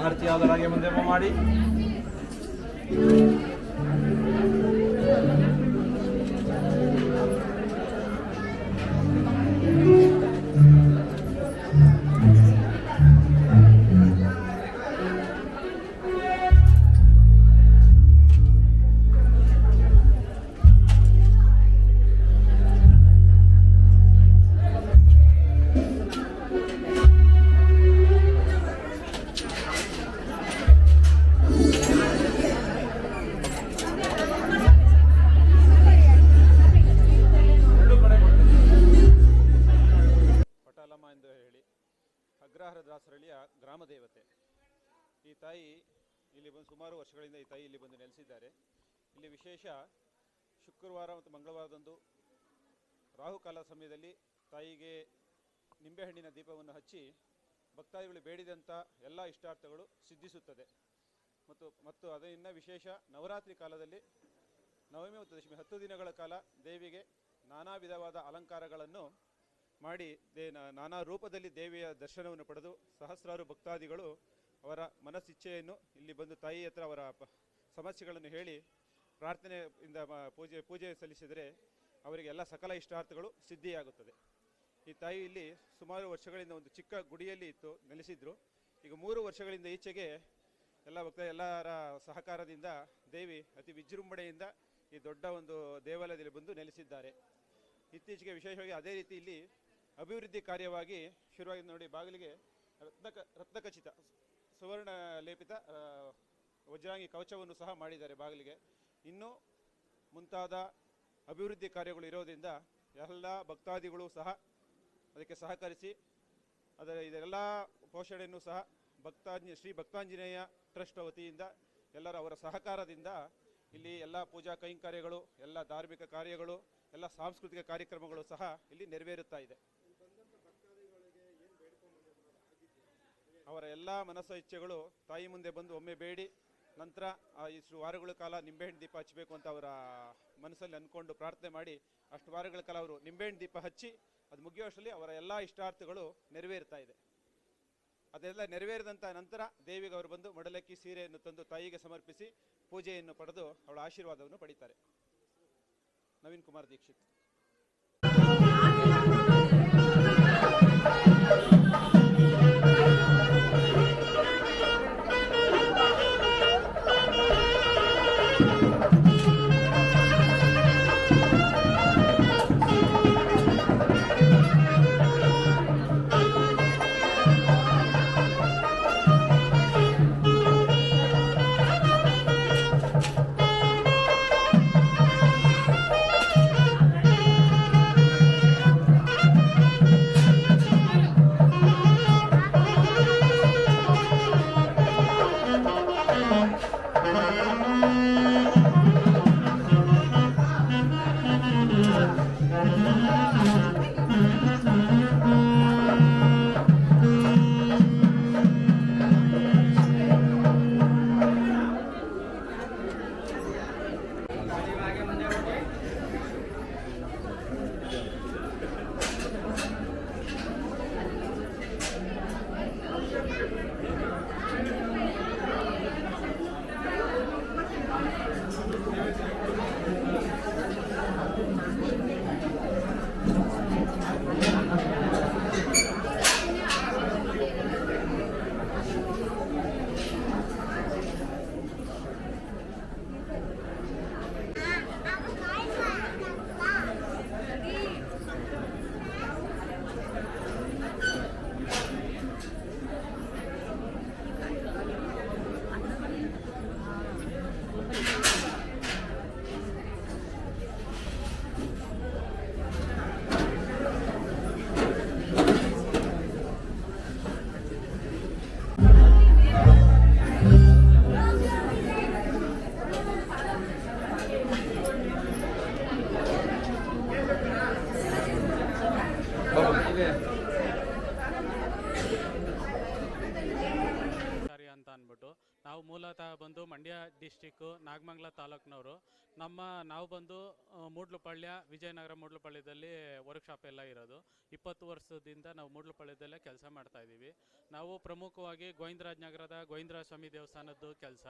ಆರತಿಯಾದರಾಗೆ ಮುಂದೆ ಮಾಡಿ. ದಾಸರಳ್ಳಿಯ ಗ್ರಾಮ ದೇವತೆ. ಈ ತಾಯಿ ಇಲ್ಲಿ ಬಂದು ಸುಮಾರು ವರ್ಷಗಳಿಂದ ಈ ತಾಯಿ ಇಲ್ಲಿ ಬಂದು ನೆಲೆಸಿದ್ದಾರೆ. ಇಲ್ಲಿ ವಿಶೇಷ ಶುಕ್ರವಾರ ಮತ್ತು ಮಂಗಳವಾರದಂದು ರಾಹುಕಾಲ ಸಮಯದಲ್ಲಿ ತಾಯಿಗೆ ನಿಂಬೆಹಣ್ಣಿನ ದೀಪವನ್ನು ಹಚ್ಚಿ ಭಕ್ತಾದಿಗಳು ಬೇಡಿದಂಥ ಎಲ್ಲ ಇಷ್ಟಾರ್ಥಗಳು ಸಿದ್ಧಿಸುತ್ತದೆ. ಮತ್ತು ಅದೇ ಇನ್ನು ವಿಶೇಷ ನವರಾತ್ರಿ ಕಾಲದಲ್ಲಿ ನವಮಿ ಮತ್ತು ದಶಮಿ 10 ದಿನಗಳ ಕಾಲ ದೇವಿಗೆ ನಾನಾ ವಿಧವಾದ ಅಲಂಕಾರಗಳನ್ನು ಮಾಡಿ ನಾನಾ ರೂಪದಲ್ಲಿ ದೇವಿಯ ದರ್ಶನವನ್ನು ಪಡೆದು ಸಹಸ್ರಾರು ಭಕ್ತಾದಿಗಳು ಅವರ ಮನಸ್ಸಿಚ್ಛೆಯನ್ನು ಇಲ್ಲಿ ಬಂದು ತಾಯಿ ಹತ್ರ ಅವರ ಸಮಸ್ಯೆಗಳನ್ನು ಹೇಳಿ ಪ್ರಾರ್ಥನೆಯಿಂದ ಪೂಜೆ ಸಲ್ಲಿಸಿದರೆ ಅವರಿಗೆ ಎಲ್ಲ ಸಕಲ ಇಷ್ಟಾರ್ಥಗಳು ಸಿದ್ಧಿಯಾಗುತ್ತದೆ. ಈ ತಾಯಿ ಇಲ್ಲಿ ಸುಮಾರು ವರ್ಷಗಳಿಂದ ಒಂದು ಚಿಕ್ಕ ಗುಡಿಯಲ್ಲಿ ನೆಲೆಸಿದ್ರು. ಈಗ 3 ವರ್ಷಗಳಿಂದ ಈಚೆಗೆ ಎಲ್ಲರ ಸಹಕಾರದಿಂದ ದೇವಿ ಅತಿ ವಿಜೃಂಭಣೆಯಿಂದ ಈ ದೊಡ್ಡ ಒಂದು ದೇವಾಲಯದಲ್ಲಿ ಬಂದು ನೆಲೆಸಿದ್ದಾರೆ. ಇತ್ತೀಚೆಗೆ ವಿಶೇಷವಾಗಿ ಅದೇ ರೀತಿ ಇಲ್ಲಿ ಅಭಿವೃದ್ಧಿ ಕಾರ್ಯವಾಗಿ ಶುರುವಾಗಿ ನೋಡಿ, ಬಾಗಿಲಿಗೆ ರತ್ನಖಚಿತ ಸುವರ್ಣ ಲೇಪಿತ ವಜ್ರಾಂಗಿ ಕವಚವನ್ನು ಸಹ ಮಾಡಿದ್ದಾರೆ ಬಾಗಿಲಿಗೆ. ಇನ್ನೂ ಮುಂತಾದ ಅಭಿವೃದ್ಧಿ ಕಾರ್ಯಗಳು ಇರೋದ್ರಿಂದ ಎಲ್ಲ ಭಕ್ತಾದಿಗಳು ಸಹ ಅದಕ್ಕೆ ಸಹಕರಿಸಿ ಇದೆಲ್ಲ ಪೋಷಣೆಯನ್ನು ಸಹ ಶ್ರೀ ಭಕ್ತಾಂಜನೇಯ ಟ್ರಸ್ಟ್ ವತಿಯಿಂದ ಎಲ್ಲರ ಅವರ ಸಹಕಾರದಿಂದ ಇಲ್ಲಿ ಎಲ್ಲ ಪೂಜಾ ಕೈಂಕರ್ಯಗಳು, ಎಲ್ಲ ಧಾರ್ಮಿಕ ಕಾರ್ಯಗಳು, ಎಲ್ಲ ಸಾಂಸ್ಕೃತಿಕ ಕಾರ್ಯಕ್ರಮಗಳು ಸಹ ಇಲ್ಲಿ ನೆರವೇರುತ್ತಾ ಇದೆ. ಅವರ ಎಲ್ಲ ಮನಸ್ಸು ಇಚ್ಛೆಗಳು ತಾಯಿ ಮುಂದೆ ಬಂದು ಒಮ್ಮೆ ಬೇಡಿ ನಂತರ ಇಷ್ಟು ವಾರಗಳ ಕಾಲ ನಿಂಬೆಹಣ್ಣು ದೀಪ ಹಚ್ಚಬೇಕು ಅಂತ ಅವರ ಮನಸ್ಸಲ್ಲಿ ಅಂದ್ಕೊಂಡು ಪ್ರಾರ್ಥನೆ ಮಾಡಿ ಅಷ್ಟು ವಾರಗಳ ಕಾಲ ಅವರು ನಿಂಬೆಹಣ್ಣು ದೀಪ ಹಚ್ಚಿ ಅದು ಮುಗಿಯುವಷ್ಟರಲ್ಲಿ ಅವರ ಎಲ್ಲ ಇಷ್ಟಾರ್ಥಗಳು ನೆರವೇರ್ತಾ ಇದೆ. ಅದೆಲ್ಲ ನೆರವೇರಿದಂಥ ನಂತರ ದೇವಿಗೆ ಅವರು ಬಂದು ಮಡಲಕ್ಕಿ ಸೀರೆಯನ್ನು ತಂದು ತಾಯಿಗೆ ಸಮರ್ಪಿಸಿ ಪೂಜೆಯನ್ನು ಪಡೆದು ಅವಳ ಆಶೀರ್ವಾದವನ್ನು ಪಡೀತಾರೆ. ನವೀನ್ ಕುಮಾರ್ ದೀಕ್ಷಿತ್. ಅಂತ ಅಂದ್ಬಿಟ್ಟು ನಾವು ಮೂಲತಃ ಬಂದು ಮಂಡ್ಯ ಡಿಸ್ಟಿಕ್ಕು ನಾಗಮಂಗಲ ತಾಲೂಕಿನವರು. ನಾವು ಬಂದು ಮೂಡ್ಲುಪಾಳ್ಯ, ವಿಜಯನಗರ ಮೂಡ್ಲುಪಾಳ್ಯದಲ್ಲಿ ವರ್ಕ್ಶಾಪ್ ಎಲ್ಲ ಇರೋದು. 20 ವರ್ಷದಿಂದ ನಾವು ಮೂಡ್ಲುಪಾಳ್ಯದಲ್ಲೇ ಕೆಲಸ ಮಾಡ್ತಾ ಇದ್ದೀವಿ. ನಾವು ಪ್ರಮುಖವಾಗಿ ಗೋವಿಂದರಾಜ ನಗರದ ಗೋವಿಂದರಾಜ ಸ್ವಾಮಿ ದೇವಸ್ಥಾನದ್ದು ಕೆಲಸ,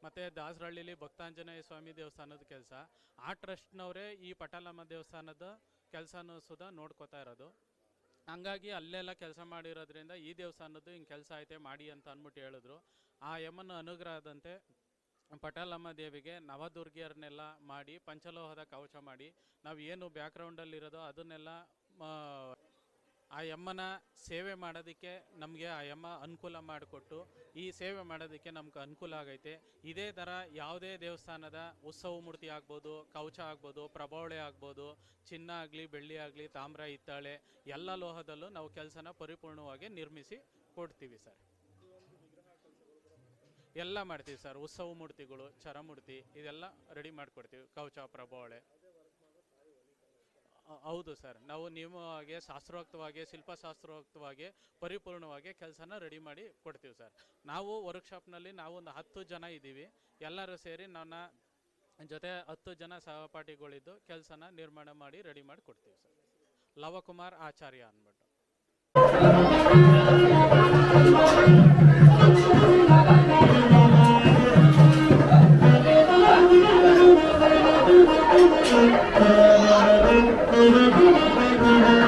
ಮತ್ತು ದಾಸರಹಳ್ಳಿಲಿ ಭಕ್ತಾಂಜನೇಯ ಸ್ವಾಮಿ ದೇವಸ್ಥಾನದ ಕೆಲಸ, ಆ ಟ್ರಸ್ಟ್ನವರೇ ಈ ಪಟಾಲಮ್ಮ ದೇವಸ್ಥಾನದ ಕೆಲಸನೂ ಸುಧಾ ನೋಡ್ಕೋತಾ ಇರೋದು. ಹಂಗಾಗಿ ಅಲ್ಲೆಲ್ಲ ಕೆಲಸ ಮಾಡಿರೋದ್ರಿಂದ ಈ ದೇವಸ್ಥಾನದ್ದು ಹಿಂಗೆ ಕೆಲಸ ಐತೆ ಮಾಡಿ ಅಂತ ಅಂದ್ಬಿಟ್ಟು ಹೇಳಿದ್ರು. ಆ ಯಮ್ಮನ ಅನುಗ್ರಹದಂತೆ ಪಟಾಲಮ್ಮ ದೇವಿಗೆ ನವದುರ್ಗಿಯರನ್ನೆಲ್ಲ ಮಾಡಿ ಪಂಚಲೋಹದ ಕವಚ ಮಾಡಿ ನಾವು ಏನು ಬ್ಯಾಕ್ಗ್ರೌಂಡಲ್ಲಿರೋದೋ ಅದನ್ನೆಲ್ಲ ಆ ಯಮ್ಮನ ಸೇವೆ ಮಾಡೋದಕ್ಕೆ ನಮಗೆ ಆ ಯಮ್ಮ ಅನುಕೂಲ ಮಾಡಿಕೊಟ್ಟು ಈ ಸೇವೆ ಮಾಡೋದಕ್ಕೆ ನಮ್ಗೆ ಅನುಕೂಲ ಆಗೈತೆ. ಇದೇ ಥರ ಯಾವುದೇ ದೇವಸ್ಥಾನದ ಉತ್ಸವ ಮೂರ್ತಿ ಆಗ್ಬೋದು, ಕವಚ ಆಗ್ಬೋದು, ಪ್ರಭಾವಳೆ ಆಗ್ಬೋದು, ಚಿನ್ನ ಆಗಲಿ, ಬೆಳ್ಳಿ ಆಗಲಿ, ತಾಮ್ರ, ಹಿತ್ತಾಳೆ ಎಲ್ಲ ಲೋಹದಲ್ಲೂ ನಾವು ಕೆಲಸನ ಪರಿಪೂರ್ಣವಾಗಿ ನಿರ್ಮಿಸಿ ಕೊಡ್ತೀವಿ ಸರ್. ಎಲ್ಲ ಮಾಡ್ತೀವಿ ಸರ್. ಉತ್ಸವ ಮೂರ್ತಿಗಳು, ಚರಮೂರ್ತಿ ಇದೆಲ್ಲ ರೆಡಿ ಮಾಡಿಕೊಡ್ತೀವಿ. ಕವಚ, ಪ್ರಭಾವಳೆ. ಹೌದು ಸರ್. ನಾವು ನಿಯಮವಾಗಿ, ಶಾಸ್ತ್ರೋಕ್ತವಾಗಿ, ಶಿಲ್ಪಶಾಸ್ತ್ರೋಕ್ತವಾಗಿ ಪರಿಪೂರ್ಣವಾಗಿ ಕೆಲಸನ ರೆಡಿ ಮಾಡಿ ಕೊಡ್ತೀವಿ ಸರ್. ನಾವು ವರ್ಕ್ಶಾಪ್ನಲ್ಲಿ ನಾವು ಒಂದು 10 ಜನ ಇದ್ದೀವಿ. ಎಲ್ಲರೂ ಸೇರಿ ನನ್ನ ಜೊತೆ 10 ಜನ ಸಹಪಾಠಿಗಳಿದ್ದು ಕೆಲಸನ ನಿರ್ಮಾಣ ಮಾಡಿ ರೆಡಿ ಮಾಡಿ ಕೊಡ್ತೀವಿ ಸರ್. ಲವಕುಮಾರ್ ಆಚಾರ್ಯ ಅಂದ್ಬಿಟ್ಟು. Thank you.